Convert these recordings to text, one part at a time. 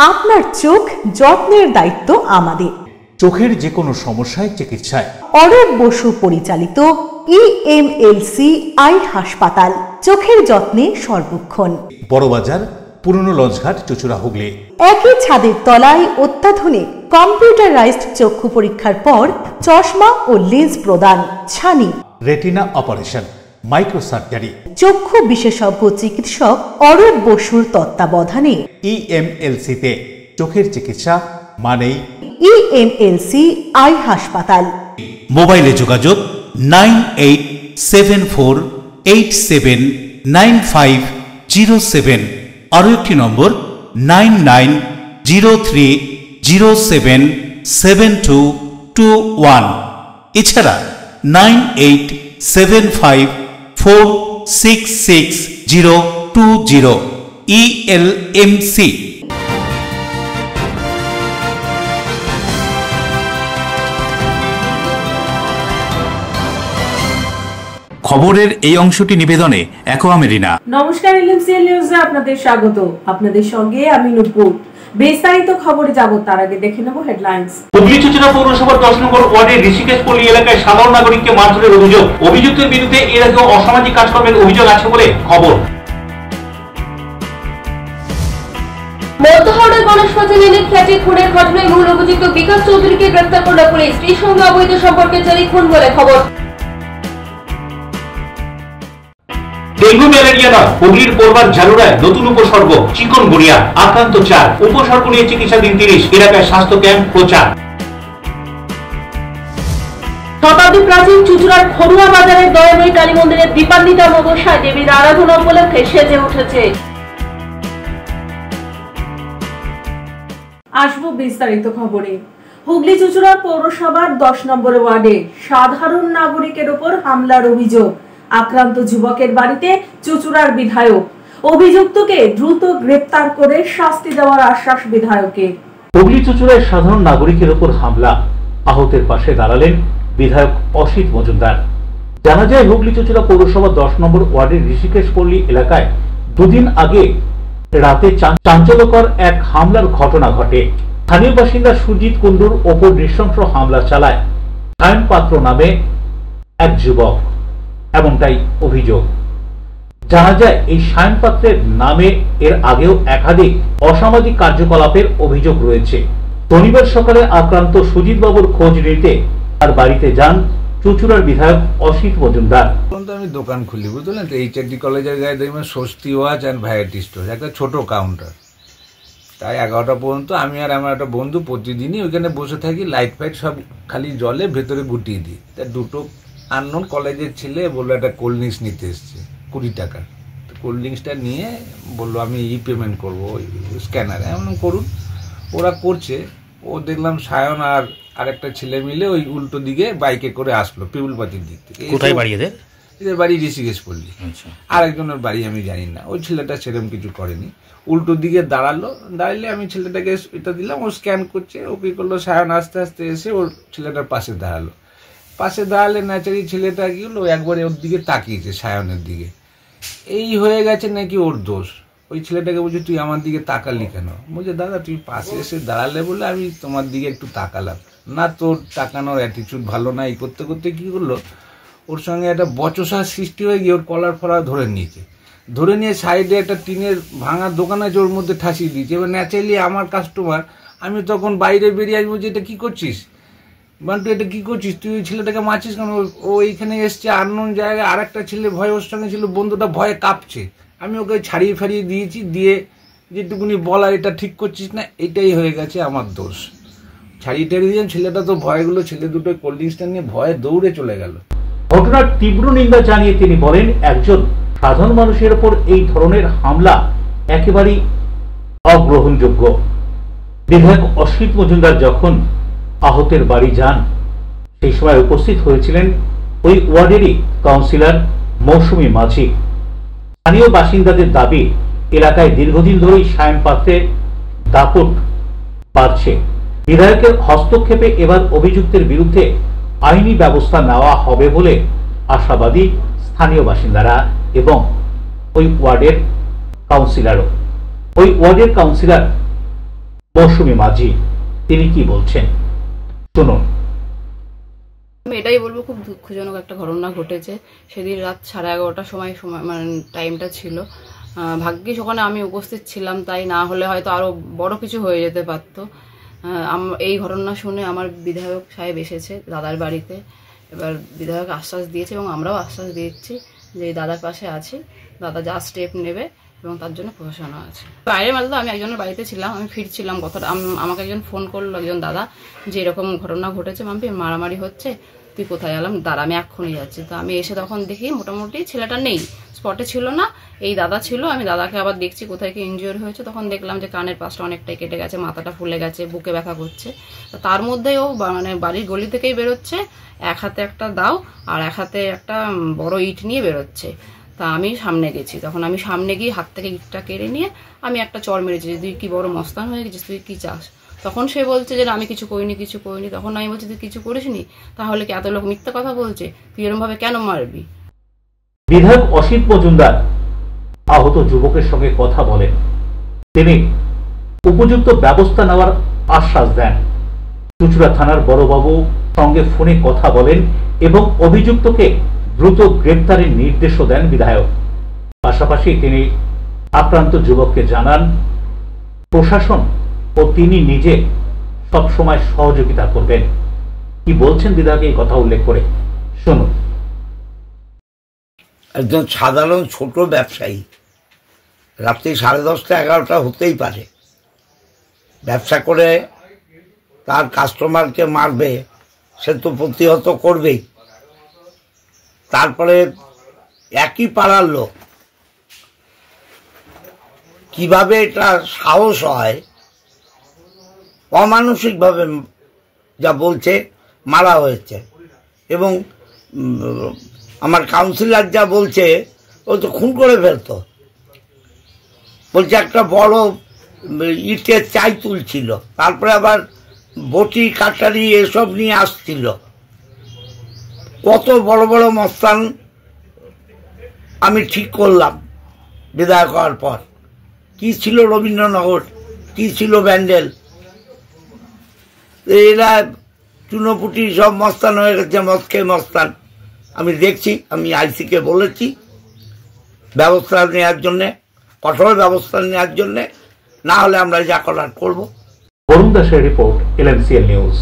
আপনার চোখ যত্নের দায়িত্ব আমাদের। চোখের যে কোনো সমস্যায় চিকিৎসায় অরূপ বসু পরিচালিত EMLC আই হাসপাতাল, চোখের যত্নে সর্বক্ষণ। বড়বাজার, পুরনো লঞ্চঘাট, চুঁচুড়া, হুগলি। একই ছাদের তলায় অত্যাধুনিক কম্পিউটারাইজড চক্ষু পরীক্ষার পর চশমা ও লেন্স প্রদান, ছানি, রেটিনা অপারেশন, মাইক্রোসার্জারি। চক্ষু বিশেষজ্ঞ চিকিৎসক অরূপ বসুর তত্ত্বাবধানে EMLC-তে চোখের চিকিৎসা মানেই EMLC আই হাসপাতাল। মোবাইলে যোগাযোগ 9874879507, আরও একটি নম্বর 9903077221, এছাড়া 9875466020 ELMC। খবরের এই অংশটি নিবেদনে অ্যাকোয়া মেরিনা। নমস্কার, এলএমসিএল নিউজে আপনাদের স্বাগত। আপনাদের সঙ্গে আমি নূপুর। বিস্তারিত খবরে যাব তার আগে দেখে নেব হেডলাইন্স। হুগলি চুঁচুড়া পৌরসভার 10 নম্বর ওয়ার্ডের ঋষিকেশ পল্লী এলাকায় সাধারণ নাগরিককে মারধরের অভিযোগ। অভিযুক্তের বিরুদ্ধে এর আগেও অসামাজিক কাজকর্মের অভিযোগ আছে বলে খবর। মধ্যহাওড়ার গণেশপাতি লেনের ফ্ল্যাটে খুনের ঘটনায় মূল অভিযুক্ত বিকাশ চৌধুরীকে গ্রেফতার করল পুলিশ। স্ত্রীর সঙ্গে অবৈধ সম্পর্কে জারি খুন বলে খবর। ডেঙ্গু ম্যালেরিয়া নয়, হুগলির পূর্বার ঝালুরায় নতুন উপসর্গ চিকনগুনিয়া, আক্রান্ত 4, উপসর্গ নিয়ে চিকিৎসাধীন 30, এলাকায় স্বাস্থ্য ক্যাম্প প্রচার। শতাব্দী প্রাচীন চুঁচুড়ার খড়ুয়া বাজারের দয়াময়ী কালী মন্দিরে দীপান্বিতা মগসায় দেবীর আরাধনা উপলক্ষে সেজে উঠেছে। আসবো বিস্তারিত খবরে। হুগলি চুঁচুড়া পৌরসভার 10 নম্বর ওয়ার্ডে সাধারণ নাগরিকের উপর হামলার অভিযোগ। আক্রান্ত যুবকের বাড়িতে চুঁচুড়ার বিধায়ক। অভিযুক্তকে দ্রুত গ্রেপ্তার করে শাস্তি দেওয়ার আশ্বাস বিধায়কের। হুগলি চুঁচুড়ায় সাধারণ নাগরিকের উপর হামলা, আহতের পাশে দাঁড়ালেন বিধায়ক অসিত মজুমদার। জানা যায়, হুগলি চুঁচুড়া পৌরসভা 10 নম্বর ওয়ার্ডের ঋষিকেশ পল্লী এলাকায় দুদিন আগে রাতে চাঞ্চল্যকর এক হামলার ঘটনা ঘটে। স্থানীয় বাসিন্দা সুজিত কুণ্ডুর ওপর নৃশংস হামলা চালায় সায়ন পাত্র নামে এক যুবক, এমনটাই অভিযোগ। জানা যায়, এই সায়ন পাত্রের নামে এর আগেও একাধিক অসামাজিক কার্যকলাপের অভিযোগ রয়েছে। শনিবার সকালে আক্রান্ত সুজিত বাবুর খোঁজ নিতে তার বাড়িতে যান চুঁচুড়ার বিধায়ক অসিত মজুমদার। আমি দোকান খুলি, বুঝলেন তো, HRD কলেজের গায়ে দেখবেন স্বস্তি ওয়াচ অ্যান্ড ভ্যারাইটি স্টোর, একটা ছোট কাউন্টার। তাই 11টা পর্যন্ত আমি আর আমার একটা বন্ধু প্রতিদিনই ওইখানে বসে থাকি, লাইট ফাইট সব খালি জলে ভেতরে গুটিয়ে দিই। তা দুটো আননোন কলেজের ছেলে বললো একটা কোল্ড ড্রিঙ্কস নিতে এসছে 20 টাকার। তো কোল্ড ড্রিঙ্কসটা নিয়ে বললো আমি পেমেন্ট করবো স্ক্যানারে। এমন করুন, ওরা করছে। ও দেখলাম সায়ন আর আরেকটা ছেলে মিলে ওই উল্টো দিকে বাইকে করে আসলো পিউলপাতির দিক থেকে। কোথায় বাড়ি এদের? এদের বাড়ি ঋষিকেশ পল্লী। আরেকজনের বাড়ি আমি জানি না। ওই ছেলেটা সেরকম কিছু করেনি, উল্টো দিকে দাঁড়ালে আমি ছেলেটাকে এটা দিলাম, ও স্ক্যান করছে। ও কি করলো, সায়ন আস্তে আস্তে এসে ওর ছেলেটার পাশে দাঁড়ালে ন্যাচারি ছেলেটা কি হলো, একবারে ওর দিকে তাকিয়েছে, সায়নের দিকে। এই হয়ে গেছে নাকি ওর দোষ। ওই ছেলেটাকে বলছে তুই আমার দিকে তাকালি কেন? বলছে দাদা তুই পাশে এসে দাঁড়ালে বলে আমি তোমার দিকে একটু তাকালাম। না, তোর তাকানোর অ্যাটিটিউড ভালো না। এই করতে করতে কি করলো, ওর সঙ্গে একটা বচসার সৃষ্টি হয়ে গিয়ে ওর কলার ফলার ধরে নিয়ে সাইডে একটা টিনের ভাঙা দোকান আছে, ওর মধ্যে ঠাসিয়ে দিয়েছে। এবার ন্যাচারালি আমার কাস্টমার, আমি তখন বাইরে বেরিয়ে আসবো, যে এটা কি করছিস বান্টু, এটা কি করছিস তুই? ওই ছেলেটাকে মারছিস কেন? ও এইখানে এসছে আননোন জায়গায়, আর একটা ছেলে ভয় ওর সঙ্গে ছিল, বন্ধুটা ভয়ে কাঁপছে। আমি ওকে ছাড়িয়ে ফাড়িয়ে দিয়েছি, দিয়ে যেটুকুনি বলা এটা ঠিক করছিস না, এটাই হয়ে গেছে আমার দোষ। ছাড়িয়ে টাড়িয়ে দিলাম, ছেলেটা তো ভয়গুলো, ছেলে দুটো কোল্ড ড্রিঙ্কসটা নিয়ে ভয়ে দৌড়ে চলে গেল। ঘটনার তীব্র নিন্দা জানিয়ে তিনি বলেন, একজন সাধারণ মানুষের উপর এই ধরনের হামলা একেবারেই অগ্রহণযোগ্য। বিধায়ক অসিত মজুমদার যখন আহতের বাড়ি যান, সেই সময় উপস্থিত হয়েছিলেন ওই ওয়ার্ডেরই কাউন্সিলর মৌসুমী মাঝি। স্থানীয় বাসিন্দাদের দাবি, এলাকায় দীর্ঘদিন ধরেই সায়ন পাত্রের দাপট বাড়ছে। বিধায়কের হস্তক্ষেপে এবার অভিযুক্তের বিরুদ্ধে আইনি ব্যবস্থা নেওয়া হবে বলে আশাবাদী স্থানীয় বাসিন্দারা এবং ওই ওয়ার্ডের কাউন্সিলরও। ওই ওয়ার্ডের কাউন্সিলর মৌসুমী মাঝি, তিনি কি বলছেন শুনুন। আমি এটাই বলবো, খুব দুঃখজনক একটা ঘটনা ঘটেছে। সেদিন রাত 11:30টার সময় মানে টাইমটা ছিল। ভাগ্যিস ওখানে আমি উপস্থিত ছিলাম, তাই না হলে হয়তো আরো বড় কিছু হয়ে যেতে পারতো। এই ঘটনা শুনে আমার বিধায়ক সাহেব এসেছে দাদার বাড়িতে। এবার বিধায়ক আশ্বাস দিয়েছে এবং আমরাও আশ্বাস দিচ্ছি যে দাদার পাশে আছি, দাদা যা স্টেপ নেবে এবং তার জন্য প্রশাসনও আছে। বাইরের মাঝে আমি একজনের বাড়িতে ছিলাম, আমি ফিরছিলাম, কথাটা আমাকে একজন ফোন করলো, একজন দাদা, যে এরকম ঘটনা ঘটেছে মাম্পি, মারামারি হচ্ছে, তুই কোথায় এলাম, দাঁড়া আমি এক্ষুনি যাচ্ছি। তো আমি এসে তখন দেখি মোটামুটি ছেলেটা নেই, স্পটে ছিল না, এই দাদা ছিল। আমি দাদাকে আবার দেখছি কোথায় কি ইনজিওর হয়েছে, তখন দেখলাম যে কানের পাশটা অনেকটাই কেটে গেছে, মাথাটা ফুলে গেছে, বুকে ব্যথা করছে। তার মধ্যেও মানে বাড়ির গলি থেকেই বেরোচ্ছে, এক হাতে একটা দাও আর এক হাতে একটা বড় ইট নিয়ে বেরোচ্ছে। তা আমি সামনে গেছি, তখন আমি সামনে গিয়ে হাত থেকে ইটটা কেড়ে নিয়ে আমি একটা চড় মেরেছি, তুই কি বড় মস্তান হয়ে গেছিস, তুই কি চাস? তখন সে বলছে যে আমি কিছু করিনি, কিছু করিনি। তখন আমি বলছি তুই কিছু করিসনি, তাহলে কি এত লোক মিথ্যা কথা বলছে, তুই এরকম ভাবে কেন মারবি? বিধায়ক অসিত মজুমদার আহত যুবকের সঙ্গে কথা বলেন, তিনি উপযুক্ত ব্যবস্থা নেওয়ার আশ্বাস দেন। চুঁচুড়া থানার বড়বাবু সঙ্গে ফোনে কথা বলেন এবং অভিযুক্তকে দ্রুত গ্রেপ্তারের নির্দেশও দেন বিধায়ক। পাশাপাশি তিনি আক্রান্ত যুবককে জানান প্রশাসন ও তিনি নিজে সবসময় সহযোগিতা করবেন। কি বলছেন বিধায়ক এই কথা উল্লেখ করে শুনুন। একজন সাধারণ ছোট ব্যবসায়ী, রাত্রি 10:30 11টা হতেই পারে, ব্যবসা করে তার কাস্টমারকে মারবে, সে তো প্রতিহত করবেই। তারপরে একই পাড়ার লোক, কিভাবে এটা সাহস হয়, অমানসিকভাবে যা বলছে মারা হয়েছে। এবং আমার কাউন্সিলর যা বলছে ও তো খুন করে ফেলতো, বলছে একটা বড় ইটের চাই তুলছিল, তারপরে আবার বটি কাটারি এসব নিয়ে আসছিল। কত বড় বড় মস্তান আমি ঠিক করলাম বিধায়ক হওয়ার পর। কি ছিল রবীন্দ্রনগর, কি ছিল ব্যান্ডেল, এরা চুনোপুটি সব মস্তান হয়ে গেছে, মদ খেয়ে মস্তান। আমি দেখছি, আমি আইসিকে বলেছি ব্যবস্থা নেওয়ার জন্যে, কঠোর ব্যবস্থা নেওয়ার জন্যে, না হলে আমরা যা করার করবো। বরুণ দাসের রিপোর্ট, LMCL নিউজ।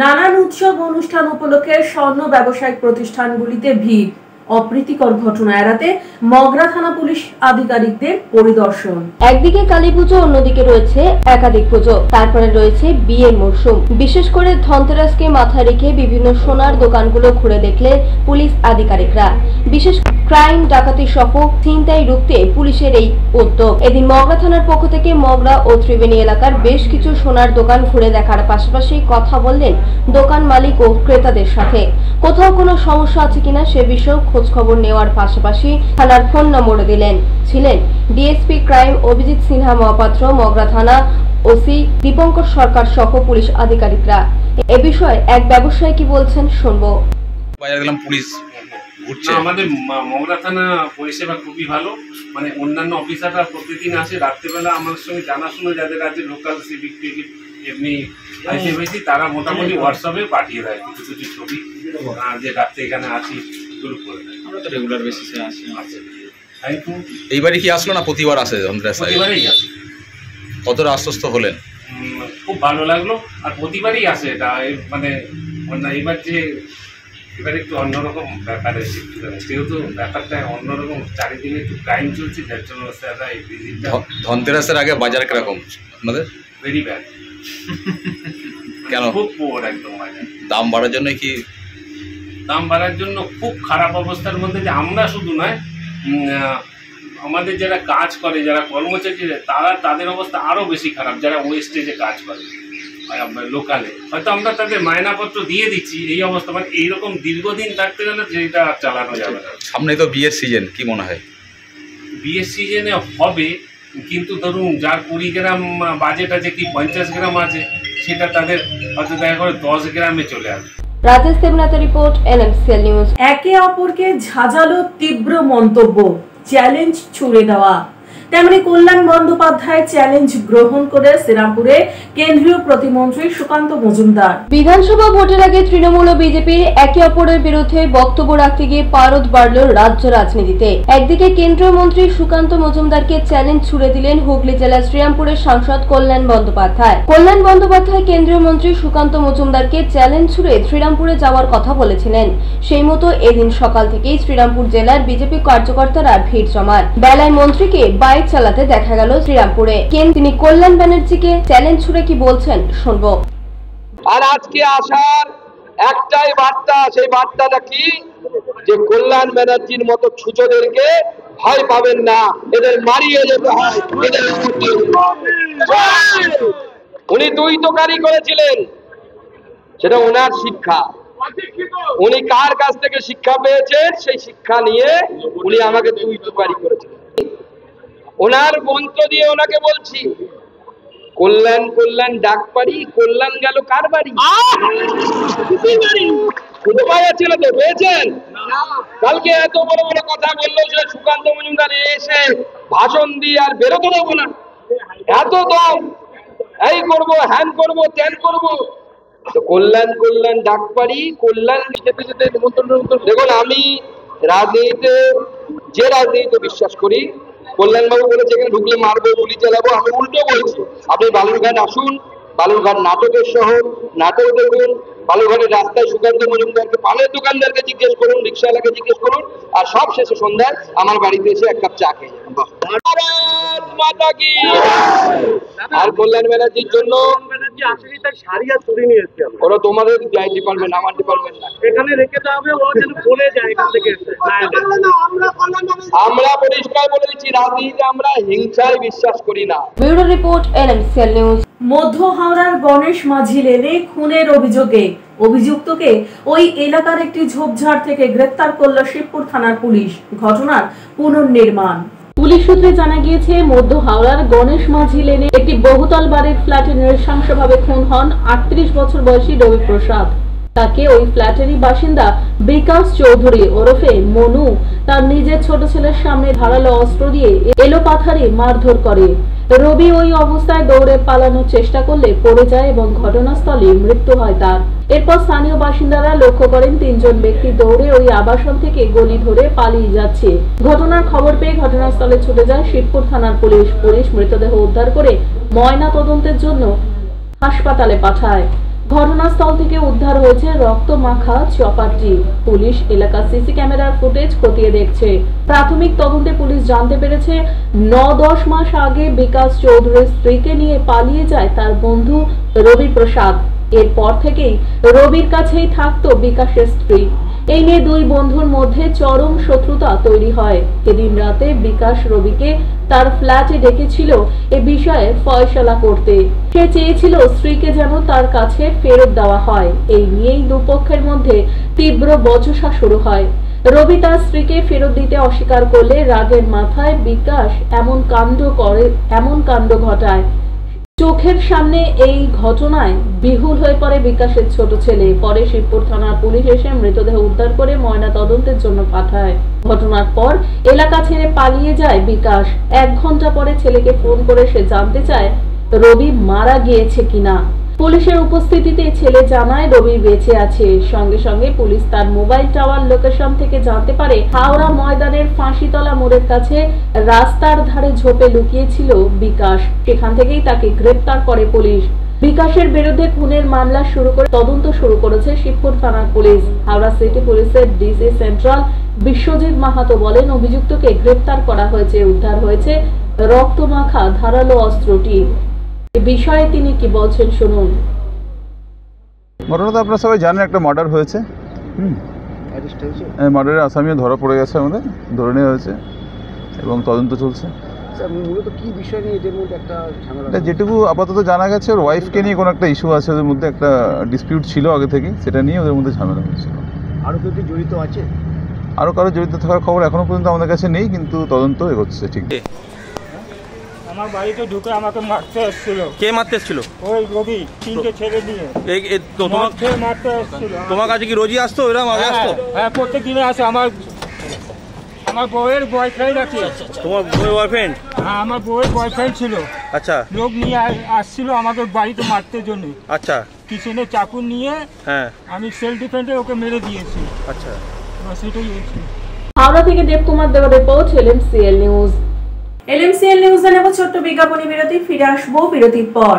নানান উৎসব অনুষ্ঠান উপলক্ষে স্বর্ণ ব্যবসায়িক প্রতিষ্ঠানগুলিতে ভিড়, অপ্রীতিকর ঘটনা এড়াতে মগরা থানা পুলিশ আধিকারিকদের পরিদর্শন। একদিকে কালী পুজো, অন্যদিকে রয়েছে একাধিক পুজো, তারপরে রয়েছে বিয়ের মরশুম। বিশেষ করে ধনতেরাসকে মাথায় রেখে বিভিন্ন সোনার দোকানগুলো ঘুরে দেখলে পুলিশ আধিকারিকরা। বিশেষ ক্রাইম, ডাকাতি সহ ছিনতাই রুখতে পুলিশের এই উদ্যোগ। এদিন মগরা থানার পক্ষ থেকে মগরা ও ত্রিবেণী এলাকার বেশ কিছু সোনার দোকান ঘুরে দেখার পাশাপাশি কথা বললেন দোকান মালিক ও ক্রেতাদের সাথে। কোথাও কোনো সমস্যা আছে কিনা সে বিষয়ে খোঁজ খবর নেওয়ার পাশাপাশি থানার ফোন নম্বর দিলেন। ছিলেন ডিএসপি ক্রাইম অভিজিৎ সিনহা মহাপাত্র, মগরা থানা ওসি দীপঙ্কর সরকার সহ পুলিশ আধিকারিকরা। এ বিষয়ে এক ব্যবসায়ী কি বলছেন শুনবো। পুলিশ আমাদের মগরা থানা পরিষেবা খুবই ভালো, মানে অন্যান্য অফিসাররা প্রতিদিন আসে, রাত্রেবেলা আমার সঙ্গে জানাশোনা যাদের আছে লোকাল সিভিক টিভিক এমনি আইসিএমসি, তারা মোটামুটি হোয়াটসঅ্যাপে পাঠিয়ে দেয় কিছু কিছু ছবি, যে রাত্রে এখানে আছি এগুলো করে দেয়। আমরা তো রেগুলার বেসিসে আসি। Thank you. এইবারে কি আসলো না প্রতিবার আসে? প্রতিবারই আসে। কতটা আশ্বস্ত হলেন? খুব ভালো লাগলো, আর প্রতিবারই আসে এটা, মানে এবার যে এবার একটু অন্যরকম ব্যাপার এসে, যেহেতু ব্যাপারটা অন্যরকম, চারিদিকে একটু ক্রাইম চলছে, যার জন্য স্যাররা এই ভিজিটটা। ধনতেরাসের আগে বাজার কিরকম আপনাদের? Very bad. কেন? খুব পুয়ার একদম বাজার। দাম বাড়ার জন্য কি? দাম বাড়ার জন্য খুব খারাপ অবস্থার মধ্যে, যে আমরা শুধু নয়, আমাদের যারা কাজ করে, যারা কর্মচারী, তাদের অবস্থা আরও বেশি খারাপ, যারা ওয়েস্টেজে কাজ করে লোকালে। হয়তো আমরা তাদের মায়নাপত্র দিয়ে দিচ্ছি, এই অবস্থা, মানে এইরকম দীর্ঘদিন থাকতে গেলে যেটা চালানো যাবে না। সামনে তো বিয়ের সিজন, কি মনে হয়? বিয়ের সিজনে হবে, কিন্তু ধরুন যার 20 গ্রাম বাজেট আছে, কি 50 গ্রাম আছে, সেটা তাদের হয়তো দেখা করে 10 গ্রামে চলে আসবে। রাজেশ দেবনাথের রিপোর্ট, LMCL নিউজ। একে অপরকে ঝাঁঝালো তীব্র মন্তব্য, চ্যালেঞ্জ ছুড়ে দেওয়া, তেমনি কল্যাণ বন্দ্যোপাধ্যায় চ্যালেঞ্জ গ্রহণ করে শ্রীরামপুরে কেন্দ্রীয় প্রতিমন্ত্রী সুকান্ত মজুমদার। বিধানসভা ভোটের আগে তৃণমূল ও বিজেপির একে অপরের বিরুদ্ধে বক্তব্য রাখতে গিয়ে পারদ বাড়ল রাজ্য রাজনীতিতে। একদিকে কেন্দ্রীয় মন্ত্রী সুকান্ত মজুমদারকে চ্যালেঞ্জ ছুড়ে দিলেন হুগলি জেলার শ্রীরামপুরের সাংসদ কল্যাণ বন্দ্যোপাধ্যায়। কল্যাণ বন্দ্যোপাধ্যায় কেন্দ্রীয় মন্ত্রী সুকান্ত মজুমদারকে চ্যালেঞ্জ ছুড়ে শ্রীরামপুরে যাওয়ার কথা বলেছিলেন। সেই মতো এদিন সকাল থেকেই শ্রীরামপুর জেলার বিজেপি কার্যকর্তারা ভিড় জমান। বেলায় মন্ত্রীকে বাইক চালাতে দেখা গেল শ্রীরামপুরে। তিনি কল্যাণ ব্যানার্জিকে চ্যালেঞ্জ ছুড়ে কি বলছেন শুনবো। আর আজকে আসার একটাই বার্তা, সেই বার্তাটা কি, যে কল্যাণ ব্যানার্জির মতো ছুচোদেরকে ভয় পাবেন না, এদের মারিয়ে যেতে হয়। উনি দুই তোকারি করেছিলেন, সেটা ওনার শিক্ষা। উনি কার কাছ থেকে শিক্ষা পেয়েছেন সেই শিক্ষা নিয়ে উনি আমাকে দুই তোকারি করেছিলেন। ওনার মন্ত্র দিয়ে ওনাকে বলছি, কল্যাণ কল্যাণ ডাক পারি, কল্যাণ গেল কার বাড়ি? খুঁজে পাওয়া ছিল তো, পেয়েছেন? কালকে এত বড় বড় কথা বললো যে সুকান্ত মজুমদার এসে ভাষণ দিয়ে আর বেরোতে দেবো না, এত দম, এই করবো, হ্যান করবো, ত্যান করবো। কল্যাণ কল্যাণ ডাক পারি, কল্যাণ যেতে যেতে নিমন্ত্রণ। দেখুন, আমি রাজনীতিতে যে রাজনীতিতে বিশ্বাস করি, কল্যাণবাবু বলেছে এখানে ঢুকলে মারবো, গুলি চালাবো, আমি উল্টো বলছি। আপনি বালুরঘাট আসুন, বালুরঘাট নাটকের শহর, নাটক দেখুন। বালুরঘাটের রাস্তায় সুকান্ত মজুমদারকে, পানের দোকানদারকে জিজ্ঞেস করুন, রিক্সাওয়ালাকে জিজ্ঞেস করুন, আর সব শেষে সন্ধ্যায় আমার বাড়িতে এসে এক কাপ চা খেয়ে যাবেন। আর কল্যাণ ব্যানার্জির জন্য ওরা তোমাদের ডিপার্টমেন্ট, আমার ডিপার্টমেন্ট না, এখানে রেখে দেওয়া হবে, ও যেন বলে যায় এখান থেকে। আমরা পরিষ্কার বলে দিচ্ছি, রাজনীতিতে আমরা হিংসায় বিশ্বাস করি না। Bureau report, NMCL news. মধ্য হাওড়ার গণেশ মাঝি লেনে খুনের অভিযোগে অভিযুক্তকে ওই এলাকার একটি ঝোপঝাড় থেকে গ্রেফতার করল শিবপুর থানার পুলিশ। ঘটনার পুনর্নির্মাণ। পুলিশ সূত্রে জানা গিয়েছে, মধ্য হাওড়ার গণেশ মাঝি লেনে একটি বহুতল বাড়ির ফ্ল্যাটে নৃশংসভাবে খুন হন 38 বছর বয়সী রবি প্রসাদ। তাকে ওই ফ্ল্যাটেরই বাসিন্দা বিকাশ চৌধুরী ওরফে মনু তার নিজের ছোট ছেলের সামনে ধারালো অস্ত্র দিয়ে এলোপাথারি মারধর করে। রবি ওই অবস্থায় দৌড়ে পালানোর চেষ্টা করলে পড়ে যায় এবং ঘটনাস্থলে মৃত্যু হয় তার। এরপর স্থানীয় বাসিন্দারা লক্ষ্য করেন 3 জন ব্যক্তি দৌড়ে ওই আবাসন থেকে গলি ধরে পালিয়ে যাচ্ছে। ঘটনার খবর পেয়ে ঘটনাস্থলে ছুটে যায় শিবপুর থানার পুলিশ। পুলিশ মৃতদেহ উদ্ধার করে ময়না তদন্তের জন্য হাসপাতালে পাঠায়। ঘটনাস্থল থেকে উদ্ধার হয়েছে রক্ত মাখা চপারটি। পুলিশ এলাকার সিসি ক্যামেরার ফুটেজ খতিয়ে দেখছে। প্রাথমিক তদন্তে পুলিশ জানতে পেরেছে 9-10 মাস আগে বিকাশ চৌধুরীর স্ত্রীকে নিয়ে পালিয়ে যায় তার বন্ধু রবি প্রসাদ। এরপর থেকেই রবির কাছেই থাকতো বিকাশের স্ত্রী। এই নিয়ে দুই বন্ধুর মধ্যে চরম শত্রুতা তৈরি হয়। এদিন রাতে বিকাশ রবিকে তার ফ্ল্যাটে ডেকেছিল এ বিষয়ে ফয়সালা করতে। সে চেয়েছিল স্ত্রীকে যেন তার কাছে ফেরত দেওয়া হয়। এই নিয়েই দুপক্ষের মধ্যে তীব্র বচসা শুরু হয়। রবি তার স্ত্রীকে ফেরত দিতে অস্বীকার করলে রাগের মাথায় বিকাশ এমন কাণ্ড ঘটায়। চোখের সামনে এই ঘটনায় বিহুল হয়ে পড়ে বিকাশের ছোট ছেলে। পরে শিবপুর থানার পুলিশ এসে মৃতদেহ উদ্ধার করে ময়না তদন্তের জন্য পাঠায়। ঘটনার পর এলাকা ছেড়ে পালিয়ে যায় বিকাশ। 1 ঘন্টা পরে ছেলেকে ফোন করে সে জানতে চায় রবি মারা গিয়েছে কিনা। পুলিশের উপস্থিতিতে ছেলে জানায় রবি বেঁচে আছে। সঙ্গে সঙ্গে পুলিশ তার মোবাইল টাওয়ার লোকেশন থেকে জানতে পারে হাওড়া ময়দানের ফাঁসিতলা মোড়ের কাছে রাস্তার ধারে ঝোপে লুকিয়েছিল বিকাশ। সেখান থেকেই তাকে গ্রেফতার করে পুলিশ। বিকাশের বিরুদ্ধে খুনের মামলা তদন্ত শুরু করেছে শিবপুর থানার পুলিশ। হাওড়া সিটি পুলিশের ডিসি সেন্ট্রাল বিশ্বজিৎ মাহাতো বলেন, অভিযুক্তকে গ্রেফতার করা হয়েছে। উদ্ধার হয়েছে রক্তমাখা ধারালো অস্ত্রটি। এই বিষয়ে তিনি কি বলছেন শুনুন। ঘটনা তো আপনারা সবাই জানেন, একটা মার্ডার হয়েছে। মার্ডারের আসামিও ধরা পড়ে গেছে, আমাদের ধরে নেওয়া হয়েছে এবং তদন্ত চলছে। মূলত কি বিষয় নিয়ে এদের মধ্যে একটা ঝামেলা? যেটুকু আপাতত জানা গেছে, ওর ওয়াইফকে নিয়ে কোনো একটা ইস্যু আছে, ওদের মধ্যে একটা ডিসপিউট ছিল আগে থেকে, সেটা নিয়ে ওদের মধ্যে ঝামেলা হয়েছিল। আরও কেউ কি জড়িত আছে? আরও কারো জড়িত থাকার খবর এখনো পর্যন্ত আমাদের কাছে নেই, কিন্তু তদন্ত এগোচ্ছে। ঠিক আমার বাড়িতে ঢুকে আমাকে মারতে এসেছিল। কে মারতে এসেছিল? ওই রবি, 3টে ছেলে নিয়ে তোমার কাছে কি রোজই আসতো? এরা মাঝে আসতো? হ্যাঁ, প্রত্যেক দিনে আসে। আমার আমার বউয়ের বয়ফ্রেন্ড আছে। তোমার বউয়ের বয়ফ্রেন্ড? হ্যাঁ, আমার বউয়ের বয়ফ্রেন্ড ছিল। আচ্ছা। লোক নিয়ে আসছিল আমাকে বাড়িতে মারতে জন্য। আচ্ছা। কিচেনে চাকু নিয়ে হ্যাঁ আমি সেলফ ডিফেন্সে ওকে মেরে দিয়েছি। আচ্ছা, সেটাই হয়েছে। হাওড়া থেকে দেবকুমার দেওয়ার রিপোর্ট, LMCL নিউজ। LMCL নিউজে নেব ছোট্ট বিজ্ঞাপনী বিরতি, ফিরে আসবো বিরতির পর।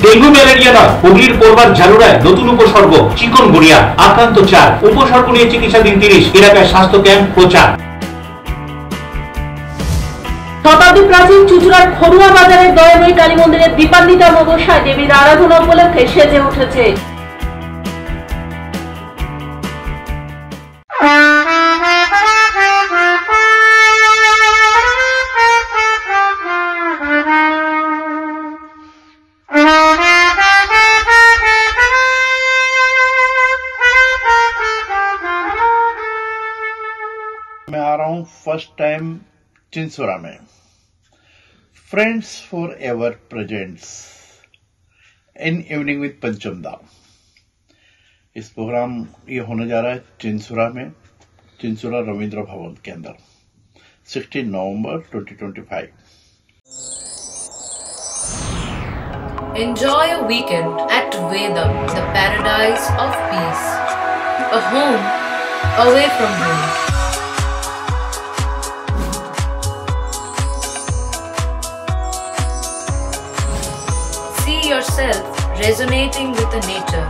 ডেঙ্গু ম্যালেরিয়া নয়, হুগলির পূর্বার ঝালুড়ায় নতুন উপসর্গ চিকনগুনিয়া, আক্রান্ত 4, উপসর্গ নিয়ে চিকিৎসাধীন 30, এলাকায় স্বাস্থ্য ক্যাম্প প্রচার। শতাব্দী প্রাচীন চুচুড়ার খড়ুয়া বাজারের দয়াময়ী কালী মন্দিরের দীপান্বিতা অমাবস্যায় দেবীর আরাধনা উপলক্ষে সেজে উঠেছে। मैं आ रहा हूं फर्स्ट टाइम चिंसोरा में। Friends for ever presents in evening with पंचम दा। इस प्रोग्राम ये होने जा रहा है चिंसोरा में, चिंसोरा रविंद्र भवन के अंदर 16 नवंबर 2025। Enjoy a weekend at Vedam, the paradise of peace. A home away from home. See yourself resonating with the nature.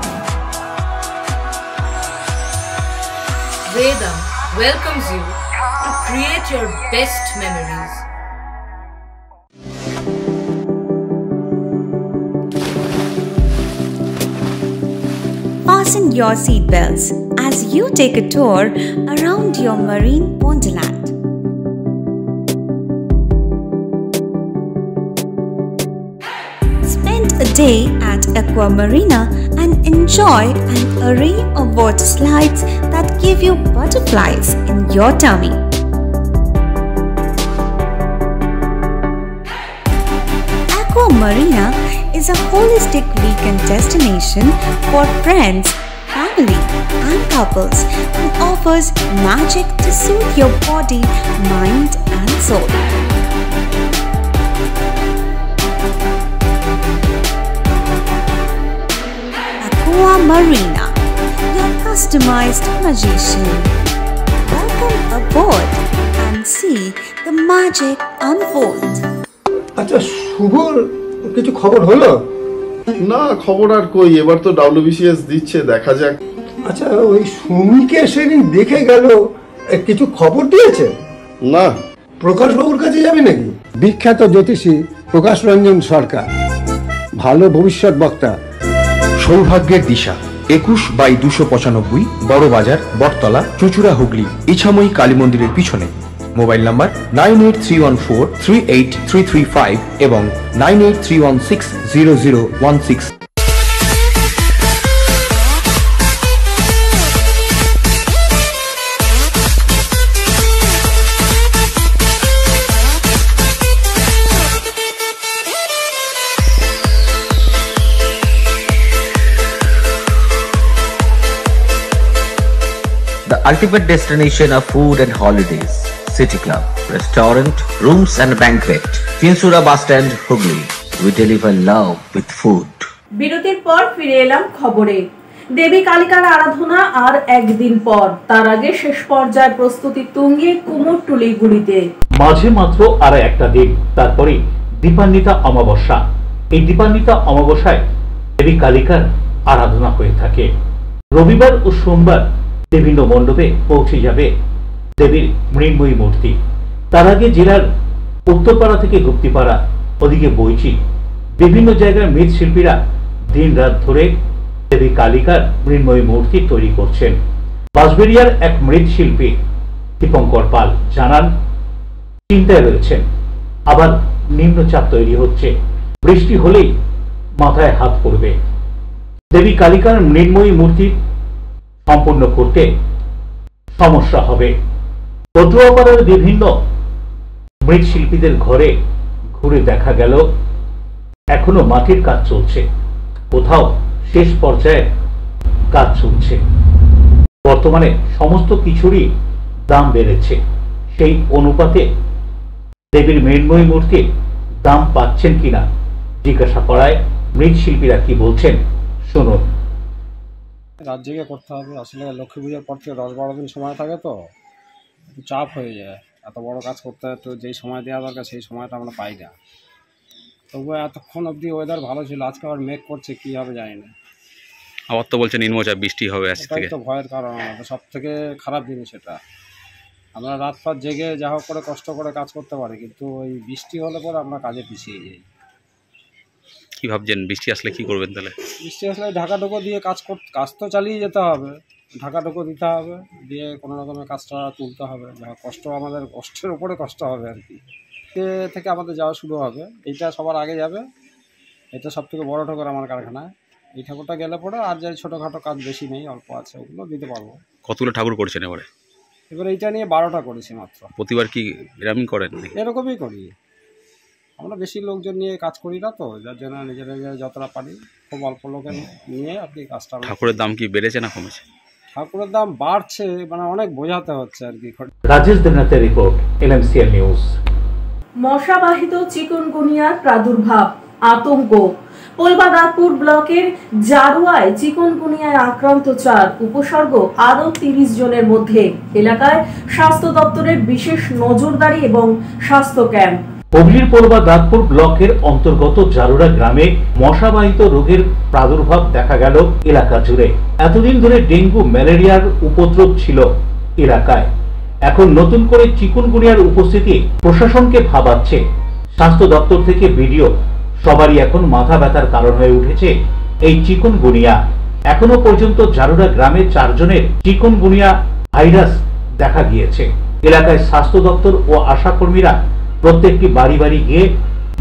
Vedam welcomes you to create your best memories. Fasten your seatbelts as you take a tour around your marine wonderland. Spend a day at Aqua Marina and enjoy an array of water slides that give you butterflies in your tummy. Aqua Marina is a holistic weekend destination for friends, family and couples and offers magic to soothe your body, mind and soul. Aqua Marina, your customized magician. Welcome aboard and see the magic unfold. আচ্ছা, শুভর কিছু খবর হলো? না, খবর আর কই, এবার তো WBCS দিচ্ছে, দেখা যাক। আচ্ছা, ওই সুমিকে সেদিন দেখে গেল, কিছু খবর দিয়েছে? না। প্রকাশ বাবুর কাছে যাবে নাকি? বিখ্যাত জ্যোতিষী প্রকাশ রঞ্জন সরকার, ভালো ভবিষ্যৎ বক্তা। সৌভাগ্যের দিশা 21/295 বড় বাজার, বটতলা, চুচুড়া, হুগলি, ইছাময়ী কালী মন্দিরের পিছনে। মোবাইল নাম্বার 9831438335 এবং 9831600016। The ultimate destination of food and holidays. City Club, restaurant, rooms and banquet. Chinsura Bus Stand, Hugli. We deliver love with food. বিরতির পর ফিরে এলাম খবরে। দেবী কালিকার আরাধনা আর একদিন পর, তার আগে শেষ পর্যায়ে প্রস্তুতি তুঙ্গে কুমোরটুলিগুড়িতে। মাঝে মাত্র আর একটা দিন, তারপরে দীপান্বিতা অমাবস্যা। এই দীপান্বিতা অমাবস্যায় দেবী কালিকার আরাধনা হয়ে থাকে। রবিবার ও সোমবার বিভিন্ন মণ্ডপে পৌঁছে যাবে দেবীর মৃন্ময়ী মূর্তি। তার আগে জেলার উত্তরপাড়া থেকে গুপ্তিপাড়া, ওদিকে বইচি, বিভিন্ন জায়গায় মৃৎশিল্পীরা দিন রাত ধরে দেবী কালিকার মৃন্ময়ী মূর্তি তৈরি করছেন। বাঁশবেড়িয়ার এক মৃৎশিল্পী দীপঙ্কর পাল জানান, চিন্তায় রয়েছেন, আবার নিম্নচাপ তৈরি হচ্ছে, বৃষ্টি হলেই মাথায় হাত পড়বে। দেবী কালিকার মৃন্ময়ী মূর্তি সম্পন্ন করতে সমস্যা হবে। পটুয়াপাড়ার বিভিন্ন মৃৎশিল্পীদের ঘরে ঘুরে দেখা গেল এখনো মাটির কাজ চলছে, কোথাও শেষ পর্যায়ে কাজ চলছে। বর্তমানে সমস্ত কিছুরই দাম বেড়েছে, সেই অনুপাতে দেবীর মৃন্ময়ী মূর্তির দাম পাচ্ছেন কিনা জিজ্ঞাসা করায় মৃৎশিল্পীরা কি বলছেন শুনুন। রাত জেগে করতে হবে, আসলে লক্ষ্মী পুজোর পর থেকে 10-12 দিন সময় থাকে, তো চাপ হয়ে যায়। এত বড় কাজ করতে তো যেই সময় দেওয়া দরকার সেই সময়টা আমরা পাই না। তবুও এতক্ষণ অবধি ওয়েদার ভালো ছিল, আজকে আবার মেঘ করছে, কী হবে জানি না। আবার তো বলছেন নিম্নচাপ বৃষ্টি হবে আজ থেকে। তো ভয়ের কারণ আমাদের সব থেকে খারাপ জিনিস এটা। আমরা রাত পাত জেগে যা হোক করে কষ্ট করে কাজ করতে পারি, কিন্তু ওই বৃষ্টি হলে পরে আমরা কাজে পিছিয়ে যাই। কি ভাবছেন বৃষ্টি আসলে কি করবেন তাহলে? বৃষ্টি আসলে ঢাকা ঢোকো দিয়ে কাজ তো চালিয়ে যেতে হবে, ঢাকা ঢোকো দিতে হবে, দিয়ে কোনো রকমের কাজটা তুলতে হবে। যা কষ্ট আমাদের কষ্টের উপরে কষ্ট হবে আর কি। থেকে আমাদের যাওয়া শুরু হবে, এইটা সবার আগে যাবে। এটা সব থেকে বড় ঠাকুর আমার কারখানায়। এই ঠাকুরটা গেলে পরে আর যাই ছোটোখাটো কাজ বেশি নেই, অল্প আছে, ওগুলো দিতে পারবো। কতগুলো ঠাকুর করছেন এবারে? এবার এইটা নিয়ে 12টা করেছি মাত্র। প্রতিবার কি এরকমই করেন? এরকমই করি, আমরা বেশি লোকজন নিয়ে কাজ করি না, তো যার জন্য নিজেরা যতটা পারি খুব অল্প লোকের নিয়ে আপনি কাজটা। ঠাকুরের দাম কি বেড়েছে না কমেছে? ঠাকুরের দাম বাড়ছে, মানে অনেক বোঝাতে হচ্ছে আর কি। রাজেশ দেবনাথের রিপোর্ট, LMCL নিউজ। মশাবাহিত চিকুনগুনিয়ার প্রাদুর্ভাব, আতঙ্ক। পোলবাদারপুর ব্লকের জারুয়ায় চিকুনগুনিয়ায় আক্রান্ত 4, উপসর্গ আরও 30 জনের মধ্যে। এলাকায় স্বাস্থ্য দপ্তরের বিশেষ নজরদারি এবং স্বাস্থ্য ক্যাম্প। হুগলির পোলবাদারপুর ব্লকের অন্তর্গত জারুরা গ্রামে মশাবাহিত রোগের প্রাদুর্ভাব দেখা গেল এলাকা জুড়ে। এতদিন ধরে ডেঙ্গু ম্যালেরিয়ার উপদ্রব ছিল এলাকায়, এখন নতুন করে চিকুনগুনিয়ার উপস্থিতি প্রশাসনকে ভাবাচ্ছে। স্বাস্থ্য দপ্তর থেকে ভিডিও সবারই এখন মাথা ব্যথার কারণ হয়ে উঠেছে এই চিকুনগুনিয়া। এখনো পর্যন্ত জারুরা গ্রামে 4 জনের চিকুনগুনিয়া ভাইরাস দেখা গিয়েছে। এলাকায় স্বাস্থ্য দপ্তর ও আশা কর্মীরা প্রত্যেকটি বাড়ি বাড়ি গিয়ে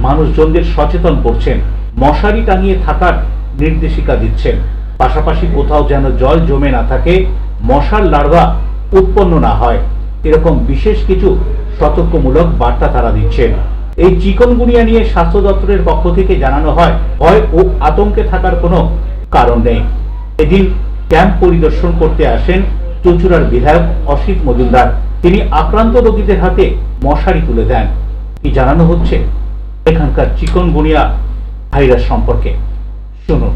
মানুষজনদের সচেতন করছেন, মশারি টাঙিয়ে থাকার নির্দেশিকা দিচ্ছেন। পাশাপাশি কোথাও যেন জল জমে না থাকে, মশার লার্ভা উৎপন্ন না হয়, এরকম বিশেষ কিছু সতর্কমূলক বার্তা তারা দিচ্ছেন। এই চিকুনগুনিয়া নিয়ে স্বাস্থ্য দপ্তরের পক্ষ থেকে জানানো হয়, ভয় ও আতঙ্কে থাকার কোনো কারণ নেই। এদিন ক্যাম্প পরিদর্শন করতে আসেন চুঁচুড়ার বিধায়ক অসিত মজুমদার। তিনি আক্রান্ত রোগীদের হাতে মশারি তুলে দেন। কি জানানো হচ্ছে এখানকার চিকুনগুনিয়া ভাইরাস সম্পর্কে শুনুন।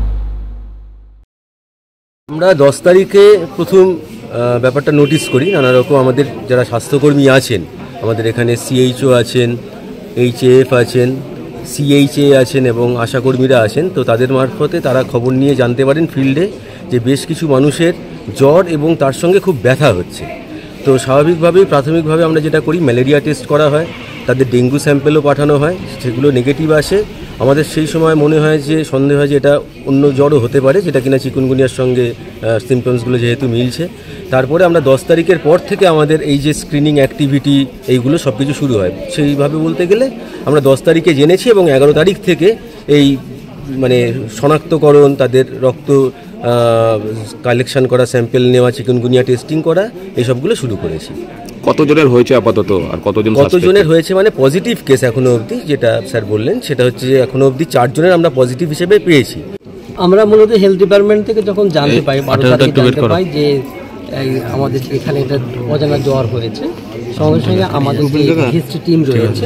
আমরা 10 তারিখে প্রথম ব্যাপারটা নোটিস করি। নানা রকম আমাদের যারা স্বাস্থ্যকর্মী আছেন, আমাদের এখানে CHO আছেন, HAF আছেন, CHA আছেন এবং আশাকর্মীরা আছেন। তো তাদের মারফতে তারা খবর নিয়ে জানতে পারেন ফিল্ডে যে বেশ কিছু মানুষের জ্বর এবং তার সঙ্গে খুব ব্যথা হচ্ছে। তো স্বাভাবিকভাবেই প্রাথমিকভাবে আমরা যেটা করি, ম্যালেরিয়া টেস্ট করা হয়, তাদের ডেঙ্গু স্যাম্পেলও পাঠানো হয়, সেগুলো নেগেটিভ আসে। আমাদের সেই সময় মনে হয় যে সন্দেহ হয় যে এটা অন্য জ্বরও হতে পারে, যেটা কিনা চিকুনগুনিয়ার সঙ্গে সিমটমসগুলো যেহেতু মিলছে। তারপরে আমরা 10 তারিখের পর থেকে আমাদের এই যে স্ক্রিনিং অ্যাক্টিভিটি এইগুলো সব কিছু শুরু হয়। সেইভাবে বলতে গেলে আমরা 10 তারিখে জেনেছি এবং 11 তারিখ থেকে এই মানে শনাক্তকরণ, তাদের রক্ত কালেকশন করা, স্যাম্পেল নেওয়া, চিকুনগুনিয়া টেস্টিং করা, এইসবগুলো শুরু করেছি। কতজনের হয়েছে আপাতত আর কতজনের হয়েছে মানে পজিটিভ কেস এখনো অবধি যেটা স্যার বললেন সেটা হচ্ছে যে এখনো অবধি 4 জনের আমরা পজিটিভ হিসেবে পেয়েছি। আমরা মূলত হেলথ ডিপার্টমেন্ট থেকে যখন জানতে পাই, 12 তারিখে জানতে পাই যে আমাদের এখানে একটা অজানা জ্বর হয়েছে, সঙ্গে সঙ্গে আমাদের যে ভিএসটি টিম রয়েছে,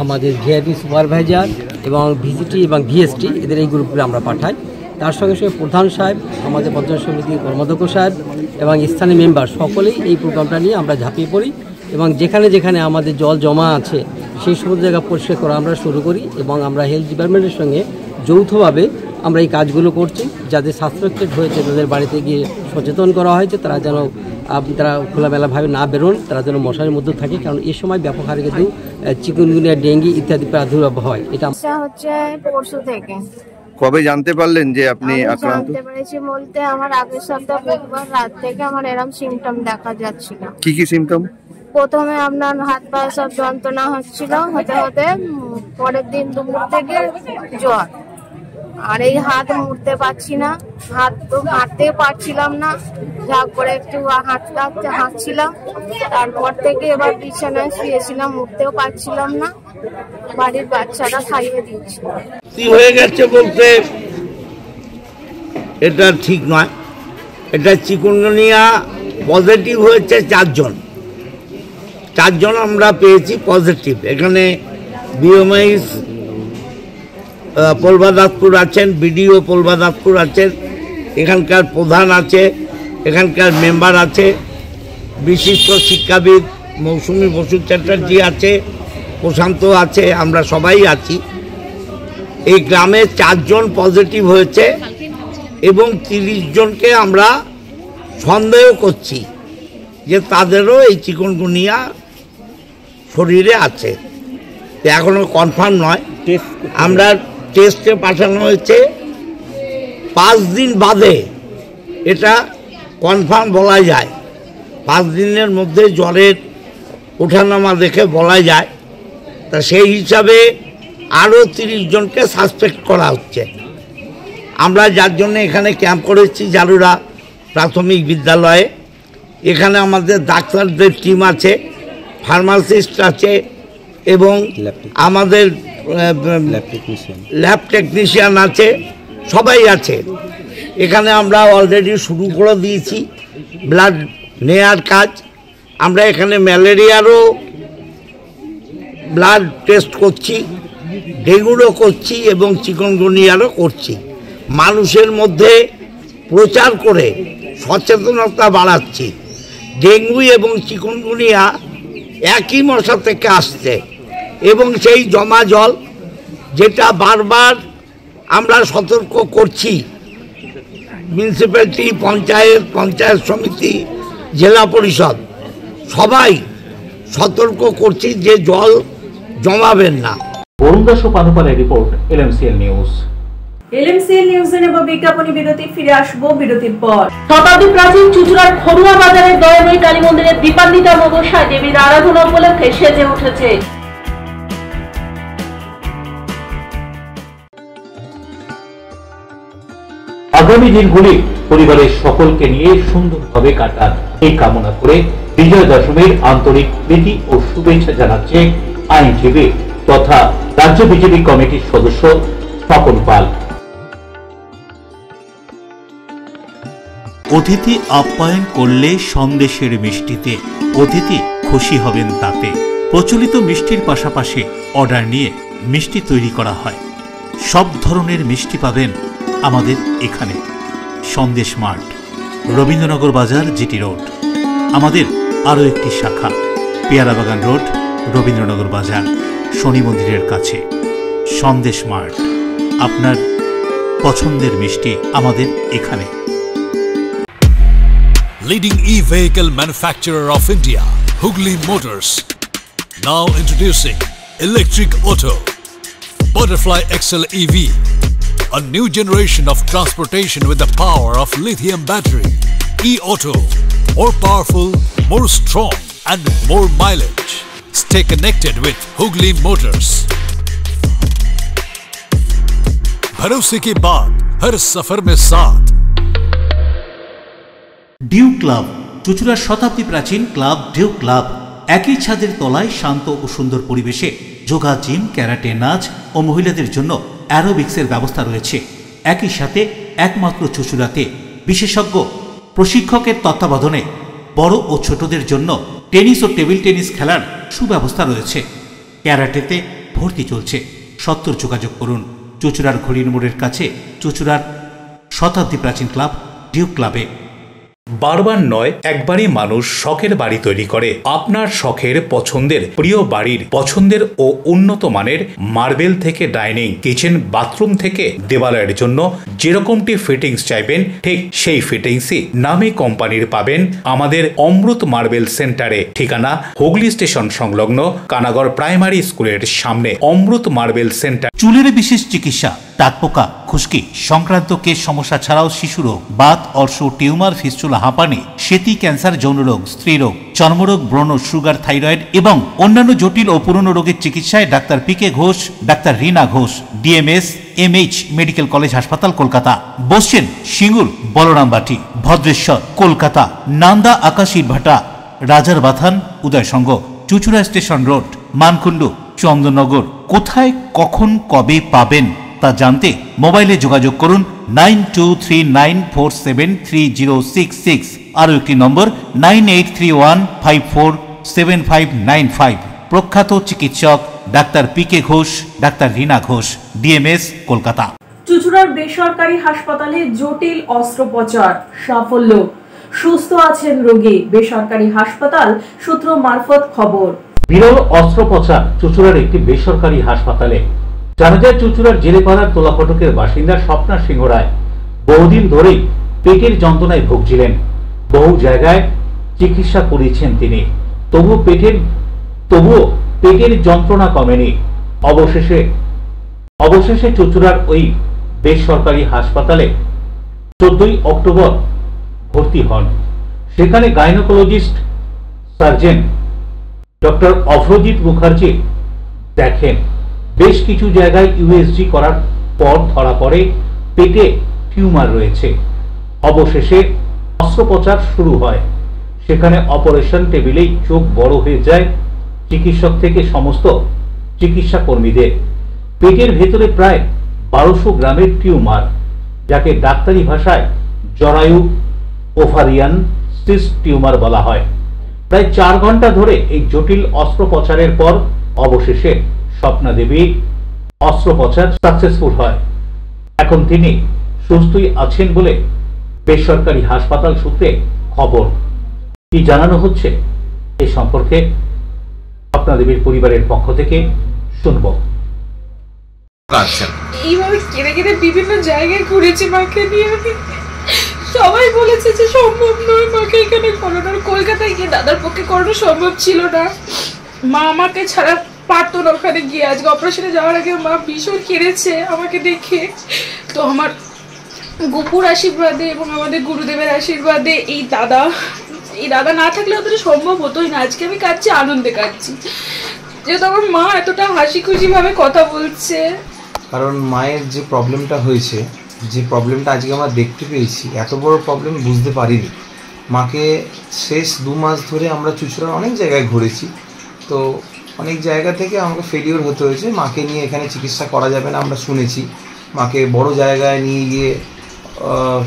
আমাদের ভিআইপি সুপারভাইজার এবং ভিজিটি এবং ভিএসটি, এদের এই গ্রুপে আমরা পাঠাই। তার সঙ্গে সঙ্গে প্রধান সাহেব, আমাদের পঞ্চায়েত সমিতির কর্মাধ্যক্ষ সাহেব এবং স্থানীয় মেম্বার সকলেই এই প্রোগ্রামটা নিয়ে আমরা ঝাঁপিয়ে পড়ি এবং যেখানে যেখানে আমাদের জল জমা আছে সেই সমস্ত জায়গা পরিষ্কার করা আমরা শুরু করি এবং আমরা হেলথ ডিপার্টমেন্টের সঙ্গে যৌথভাবে আমরা এই কাজগুলো করছি। যাদের সাসপেক্টেড হয়েছে তাদের বাড়িতে গিয়ে সচেতন করা হয়েছে, তারা যেন তারা খোলামেলাভাবে না বেরোন, তারা যেন মশারির মধ্যে থাকে, কারণ এই সময় ব্যাপক হারে কিন্তু চিকুনগুনিয়া, ডেঙ্গি ইত্যাদি প্রাদুর্ভাব হয়। এটা হচ্ছে পরশু থেকে। কবে জানতে পারলেন যে আপনি আক্রান্ত? জানতে পেরেছি বলতে আমার আগের সপ্তাহ বুধবার রাত থেকে আমার এরকম সিমটম দেখা যাচ্ছিল। কি কি সিমটম? প্রথমে আপনার হাত পায়ে সব যন্ত্রণা হচ্ছিল, হতে হতে পরের দিন দুপুর থেকে জ্বর, আর এই হাত মুড়তে পারছি না, হাত তো হাঁটতে পারছিলাম না, যা করে একটু হাঁটছিলাম। তারপর থেকে এবার বিছানায় শুয়েছিলাম, উঠতেও পারছিলাম না, বাড়ির বাচ্চারা খাইয়ে দিচ্ছিল। কি হয়ে গেছে বলতে এটা ঠিক নয়। এটা চিকুনগুনিয়া পজিটিভ হয়েছে 4 জন, 4 জন আমরা পেয়েছি পজিটিভ। এখানে বিএমআইস পোলবাদাতপুর আছেন, বিডিও পোলবাদাতপুর আছেন, এখানকার প্রধান আছে, এখানকার মেম্বার আছে, বিশিষ্ট শিক্ষাবিদ মৌসুমী বসু চ্যাটার্জি আছে, প্রশান্ত আছে, আমরা সবাই আছি। এই গ্রামে 4 জন পজিটিভ হয়েছে এবং 30 জনকে আমরা সন্দেহ করছি যে তাদেরও এই চিকুনগুনিয়া শরীরে আছে। এখনো কনফার্ম নয়, আমরা টেস্টে পাঠানো হয়েছে। 5 দিন বাদে এটা কনফার্ম বলা যায়। 5 দিনের মধ্যে জ্বরের ওঠানামা দেখে বলা যায়। তা সেই হিসাবে আরও 30 জনকে সাসপেক্ট করা হচ্ছে। আমরা যার জন্য এখানে ক্যাম্প করেছি জালুরা প্রাথমিক বিদ্যালয়ে। এখানে আমাদের ডাক্তারদের টিম আছে, ফার্মাসিস্ট আছে এবং আমাদের ল্যাব টেকনিশিয়ান আছে, সবাই আছে। এখানে আমরা অলরেডি শুরু করে দিয়েছি ব্লাড নেয়ার কাজ। আমরা এখানে ম্যালেরিয়ারও ব্লাড টেস্ট করছি, ডেঙ্গুরও করছি এবং চিকনগুনিয়ারও করছি। মানুষের মধ্যে প্রচার করে সচেতনতা বাড়াচ্ছি। ডেঙ্গু এবং চিকনগুনিয়া একই মশা থেকে আসছে এবং সেই জমা জল যেটা বারবার আমরা সতর্ক করছি, মিউনিসিপ্যালিটি, পঞ্চায়েত সমিতি, জেলা পরিষদ সবাই সতর্ক করছি যে জল জমাবেন না। বরুণ দাস ও পানুপালের রিপোর্ট, LMCL নিউজ। LMCL নিউজে নেব বিজ্ঞাপনী বিরতি, ফিরে আসবো বিরতির পর। শতাব্দী প্রাচীন চুচুড়ার খড়ুয়া বাজারের দয়াময়ী কালী মন্দিরে দীপান্বিতা মগসায় দেবীর আরাধনা উপলক্ষে সেজে উঠেছে। আগামী দিনগুলি পরিবারের সকলকে নিয়ে সুন্দরভাবে কাটান এই কামনা করে বিজয়া দশমীর আন্তরিক প্রীতি ও শুভেচ্ছা জানাচ্ছে আইনজীবী তথা রাজ্য বিজেপি কমিটির সদস্য স্বপন পাল। অতিথি আপ্যায়ন করলে সন্দেশের মিষ্টিতে অতিথি খুশি হবেন তাতে। প্রচলিত মিষ্টির পাশাপাশি অর্ডার নিয়ে মিষ্টি তৈরি করা হয়। সব ধরনের মিষ্টি পাবেন আমাদের এখানে। সন্দেশ মার্ট, রবীন্দ্রনগর বাজার, জিটি রোড। আমাদের আরও একটি শাখা পেয়ারাবাগান রোড, রবীন্দ্রনগর বাজার, শনি মন্দিরের কাছে। সন্দেশ মার্ট, আপনার পছন্দের মিষ্টি আমাদের এখানে। Leading e-vehicle manufacturer of India, Hugli Motors, now introducing electric auto, Butterfly XL EV, a new generation of transportation with the power of lithium battery. E-auto, more powerful, more strong and more mileage. Stay connected with Hugli Motors. भरोसे की बात, हर सफर में साथ। Due club, চুচুড়ার শতাব্দী প্রাচীন club due club. একই ছাদের তলায় শান্ত ও সুন্দর পরিবেশে যোগা, জিম, ক্যারাটে, নাচ ও মহিলাদের জন্য অ্যারোবিক্সের ব্যবস্থা রয়েছে। একই সাথে একমাত্র চুচুড়াতে বিশেষজ্ঞ প্রশিক্ষকের তত্ত্বাবধানে বড় ও ছোটদের জন্য টেনিস ও টেবিল টেনিস খেলার সুব্যবস্থা রয়েছে। ক্যারাটেতে ভর্তি চলছে। সত্তর যোগাযোগ করুন চুচুড়ার ঘড়ির মোড়ের কাছে চুচুড়ার শতাব্দী প্রাচীন ক্লাব ডিউ ক্লাবে। বারবার নয়, একবারই মানুষ শখের বাড়ি তৈরি করে। আপনার শখের পছন্দের প্রিয় বাড়ির পছন্দের ও উন্নত মানের মার্বেল থেকে ডাইনিং, কিচেন, বাথরুম থেকে দেওয়ালের জন্য যেরকমটি ফিটিংস চাইবেন ঠিক সেই ফিটিংসই নামী কোম্পানির পাবেন আমাদের অমৃত মার্বেল সেন্টারে। ঠিকানা হুগলি স্টেশন সংলগ্ন কানাগড় প্রাইমারি স্কুলের সামনে। অমৃত মার্বেল সেন্টার। চুলের বিশেষ চিকিৎসা, দাঁতপোকা, খুশকি সংক্রান্ত কেশ সমস্যা ছাড়াও শিশুরোগ, বাত, অর্শ, টিউমার, ফিস্টুলা, হাঁপানি, সেতি, ক্যান্সার, যৌনরোগ, স্ত্রীরোগ, চর্মরোগ, ব্রণ, সুগার, থাইরয়েড এবং অন্যান্য জটিল ও পুরনো রোগের চিকিৎসায় doctor PK Ghosh, doctor Rina Ghosh, DMS MH medical college হাসপাতাল, কলকাতা। বসছেন সিঙ্গুর, বলরামবাটি, ভদ্রেশ্বর, কলকাতা। নান্দা, আকাশ, ইটভাটা, রাজার বাথান, উদয়সঙ্গ, চুচুড়া স্টেশন রোড, মানকুণ্ডু, চন্দননগর। কোথায়, কখন, কবে পাবেন তা জানতে মোবাইলে যোগাযোগ করুন 9239473066। আরও একটি নম্বর 983154 7595। প্রখ্যাত চিকিৎসক doctor PK Ghosh, doctor Rina Ghosh, DMS, Kolkata. চুঁচুড়ার বেসরকারি হাসপাতালে জটিল অস্ত্রোপচার সাফল্য, সুস্থ আছেন রোগী। বেসরকারি হাসপাতাল সূত্র মারফত খবর। বিরল অস্ত্রোপচার চুঁচুড়ার একটি বেসরকারি হাসপাতালে। জানা যায় চুঁচুড়ার জেলেপাড়ার তোলাফটকের বাসিন্দা স্বপ্না সিংহ রায় বহুদিন ধরেই পেটের যন্ত্রণায় ভুগছিলেন। বহু জায়গায় চিকিৎসা করিয়েছেন তিনি, তবুও পেটের যন্ত্রণা কমেনি। অবশেষে চুঁচুড়ার ওই বেসরকারি হাসপাতালে 14ই অক্টোবর ভর্তি হন। সেখানে gynaecologist surgeon doctor Abhrajit Mukherjee দেখেন বেশ কিছু জায়গায় USG করার পর ধরা পড়ে পেটে টিউমার রয়েছে। অবশেষে অস্ত্রোপচার শুরু হয়। সেখানে অপারেশন টেবিলেই চোখ বড় হয়ে যায় চিকিৎসক থেকে সমস্ত চিকিৎসা কর্মীদের। পেটের ভেতরে প্রায় 1200 গ্রামের টিউমার, যাকে ডাক্তারি ভাষায় জরায়ু ওভারিয়ান সিস্ট টিউমার বলা হয়। প্রায় 4 ঘন্টা ধরে এই জটিল অস্ত্রোপচারের পর অবশেষে স্বপ্না দেবী অস্ত্রোপচার সাকসেসফুল হয়। এখন তিনি সুস্থই আছেন বলে বেসরকারি হাসপাতাল সূত্রে খবর। কি জানানো হচ্ছে এই সম্পর্কে স্বপ্না দেবীর পরিবারের পক্ষ থেকে শুনব। এইভাবে কেড়ে কেড়ে বিভিন্ন জায়গায় ঘুরেছি মাকে নিয়ে। আমি সবাই বলেছে যে সম্ভব নয় মাকে এখানে করানো। কলকাতায় গিয়ে দাদার পক্ষে করানো সম্ভব ছিল না। মা আমাকে ছাড়া পারতো না ওখানে গিয়ে। আজকে অপারেশনে যাওয়ার আগে মা ভীষণ কেঁদেছে আমাকে দেখে। তো আমার গোপুর আশীর্বাদে এবং আমাদের গুরুদেবের আশীর্বাদে এই দাদা না থাকলে অতটা সম্ভব হতোই না। আজকে আমি কাঁদছি, আনন্দে কাঁদছি, যেহেতু আমার মা এতটা হাসি খুশি ভাবে কথা বলছে। কারণ মায়ের যে প্রবলেমটা হয়েছে, যে প্রবলেমটা আজকে আমরা দেখতে পেয়েছি, এত বড় প্রবলেম বুঝতে পারিনি। মাকে শেষ 2 মাস ধরে আমরা চুঁচুড়ার অনেক জায়গায় ঘুরেছি, তো অনেক জায়গা থেকে আমাকে ফেলিওর হতে হয়েছে। মাকে নিয়ে এখানে চিকিৎসা করা যাবে না আমরা শুনেছি। মাকে বড় জায়গায় নিয়ে গিয়ে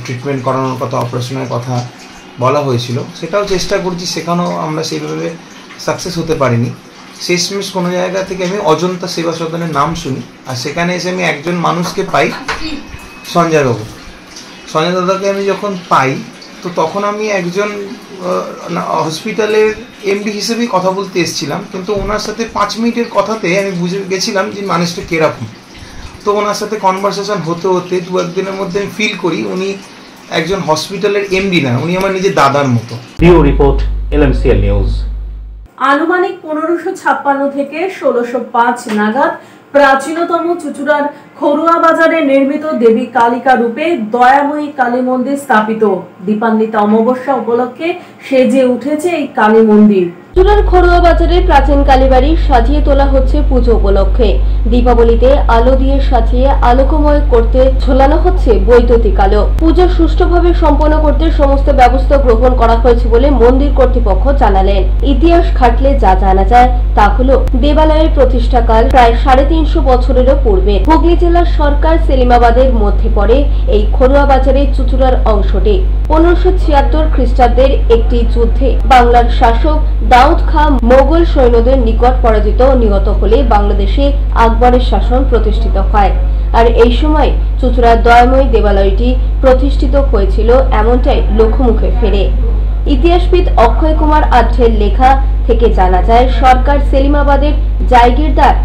ট্রিটমেন্ট করানোর কথা, অপারেশনের কথা বলা হয়েছিল, সেটাও চেষ্টা করছি, সেখানেও আমরা সেইভাবে সাকসেস হতে পারিনি। শেষমেশ কোনো জায়গা থেকে আমি অজন্তা সেবা সদনের নাম শুনি, আর সেখানে এসে আমি একজন মানুষকে পাই, সঞ্জয় দাদাকে আমি যখন পাই, তো তখন আমি একজন হসপিটালের MD হিসেবেই কথা বলতে এসেছিলাম, কিন্তু ওনার সাথে 5 মিনিটের কথাতে আমি বুঝে গেছিলাম যে মানুষটা কীরকম। তো ওনার সাথে কনভারসেশন হতে হতে 2-1 দিনের মধ্যে আমি ফিল করি উনি একজন হসপিটালের MD না, উনি আমার নিজের দাদার মতো। Report LMCL news. আনুমানিক 1556 থেকে 1605 নাগাদ প্রাচীনতম চুঁচুড়ার খরুয়া বাজারে নির্মিত দেবী কালিকা রূপে দয়াময়ী কালী মন্দির স্থাপিত। দীপান্বিতা অমাবস্যা উপলক্ষে সেজে উঠেছে এই কালী মন্দির। চুঁচুড়ার খরুয়া বাজারে প্রাচীন কালীবাড়ি সাজিয়ে তোলা হচ্ছে পুজো উপলক্ষে। দীপাবলিতে আলো দিয়ে সাজিয়ে আলোকময় করতে ঝোলানো হচ্ছে বৈদ্যুতিক আলো। পুজো সুষ্ঠুভাবে সম্পন্ন করতে সমস্ত ব্যবস্থা গ্রহণ করা হয়েছে বলে মন্দির কর্তৃপক্ষ জানালেন। ইতিহাস ঘাটলে যা জানা যায় তা হলো দেবালয়ের প্রতিষ্ঠাকাল প্রায় 350 বছরেরও পূর্বে। হুগলি জেলার সরকার সেলিমাবাদের মধ্যে পড়ে এই খরুয়া বাজারের চুঁচুড়ার অংশটি। 1576 খ্রিস্টাব্দের একটি যুদ্ধে বাংলার শাসক দাউদ খাঁ মোগল সৈন্যদের নিকট পরাজিত ও নিহত হলে বাংলাদেশে আকবরের শাসন প্রতিষ্ঠিত হয়। আর এই সময় চুঁচুড়ার দয়াময়ী দেবালয়টি প্রতিষ্ঠিত হয়েছিল, এমনটাই লোকমুখে ফেরে। ইতিহাসবিদ অক্ষয় কুমার আঢ্যের লেখা থেকে জানা যায় সরকার সেলিমাবাদের জায়গিরদার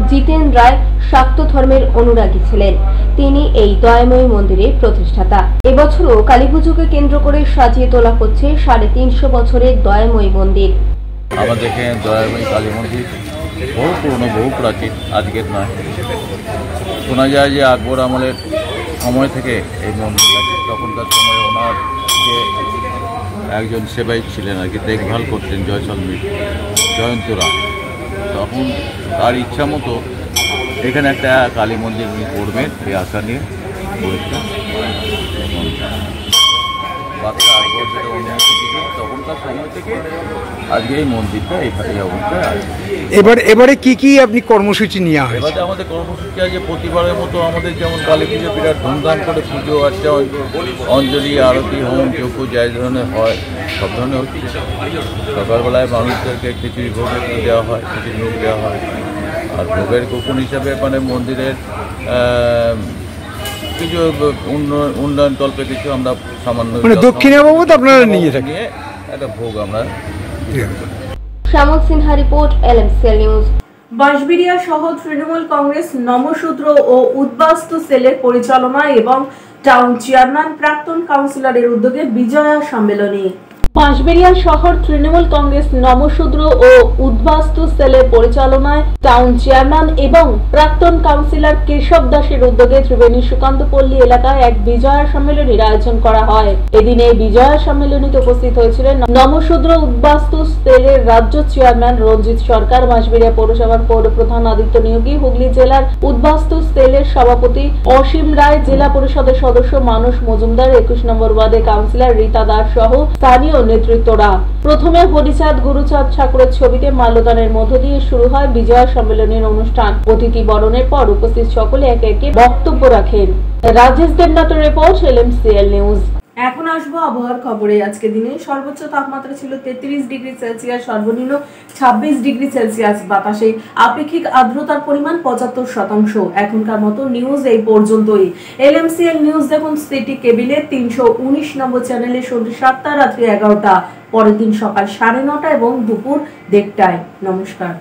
জিতেন রায় শাক্ত ধর্মের অনুরাগী ছিলেন। তিনি এই দয়াময়ী মন্দিরের প্রতিষ্ঠাতা। এবছরও কালীপুজোকে কেন্দ্র করে সাজিয়ে তোলা হচ্ছে 350 বছরের দয়াময়ী মন্দির। আমাদের এখানে দয়াময়ী কালী মন্দির বহু পুরনো, বহু প্রাচীন, আজকের নয়। শোনা যায় যে আকবর আমলের সময় থেকে এই মন্দির আছে। তখনকার সময় ওনার যে একজন সেবাই ছিলেন আর কি, দেখভাল করতেন জয়ন্ত রায়, তখন তার ইচ্ছা মতো এখানে একটা কালী মন্দির উনি করবেন, এই আশা নিয়ে করেছেন। বাচ্চা আকবর যেটা অনুমতি দিয়েছিল তখনকার সময় থেকে আজকে এই মন্দিরটা এই অবস্থায় আছে। এবারে কি আপনি কর্মসূচি নেওয়া হয়? এবারে আমাদের কর্মসূচি আছে প্রতিবারের মতো আমাদের যেমন কালী পুজো বিরাট ধুমধাম করে পুজো আর্চা অঞ্জলি আরতি হোম যজ্ঞ যাই ধরনের হয় সব ধরনের হচ্ছে। সকালবেলায় মানুষদেরকে খিচুড়ি ভোগ দেওয়া হয়, খিচুড়ি ভোগ দেওয়া হয়। আর ভোগের কুপন হিসাবে মানে মন্দিরের কিছু উন্নয়ন কল্পে কিছু আমরা সামান্য দক্ষিণা বাবদ আপনারা নিয়ে একটা ভোগ আমরা। Shyamal Sinha report, LMCL news. Bansberia সহ তৃণমূল কংগ্রেস নমশূদ্র ও উদ্বাস্তু সেলের পরিচালনায় এবং টাউন চেয়ারম্যান প্রাক্তন কাউন্সিলরের উদ্যোগে বিজয়া সম্মেলনী। বাঁশবেড়িয়া শহর তৃণমূল কংগ্রেস নমশূদ্র ও উদ্বাস্তু সেলের পরিচালনায় টাউন চেয়ারম্যান এবং প্রাক্তন কাউন্সিলর কেশব দাসের উদ্যোগে ত্রিবেণী সুকান্ত পল্লী এলাকায় এক বিজয়া সম্মেলনীর আয়োজন করা হয়। এদিন এই বিজয়া সম্মেলনীতে উপস্থিত হয়েছিলেন নমশূদ্র উদ্বাস্তু সেলের রাজ্য চেয়ারম্যান রঞ্জিত সরকার, বাঁশবেড়িয়া পৌরসভার পৌরপ্রধান আদিত্য নিয়োগী, হুগলি জেলার উদ্বাস্তু সেলের সভাপতি অসীম রায়, জেলা পরিষদের সদস্য মানস মজুমদার, 21 নম্বর ওয়ার্ডের কাউন্সিলর রীতা দাস সহ স্থানীয় নেতৃত্বরা। প্রথমে হরিচাঁদ গুরুচাঁদ ঠাকুরের ছবিতে মাল্যদানের মধ্য দিয়ে শুরু হয় বিজয়া সম্মেলনের অনুষ্ঠান। অতিথি বরণের পর উপস্থিত সকলে একে একে বক্তব্য রাখেন। রাজেশ দেবনাথের রিপোর্ট, LMCL নিউজ। এখন আসবো আবহাওয়ার খবরে। আজকে দিনে সর্বোচ্চ তাপমাত্রা ছিল 33 ডিগ্রি সেলসিয়াস, সর্বনিম্ন 26 ডিগ্রি সেলসিয়াস। বাতাসে আপেক্ষিক আর্দ্রতার পরিমাণ 75%। এখনকার মতো নিউজ এই পর্যন্তই। LMCL নিউজ দেখুন সিটি কেবিলে 319 নম্বর চ্যানেলে সন্ধ্যে 7টা, রাত্রি 11টা, পরের দিন সকাল 9:30 এবং দুপুর 1:30টায়। নমস্কার।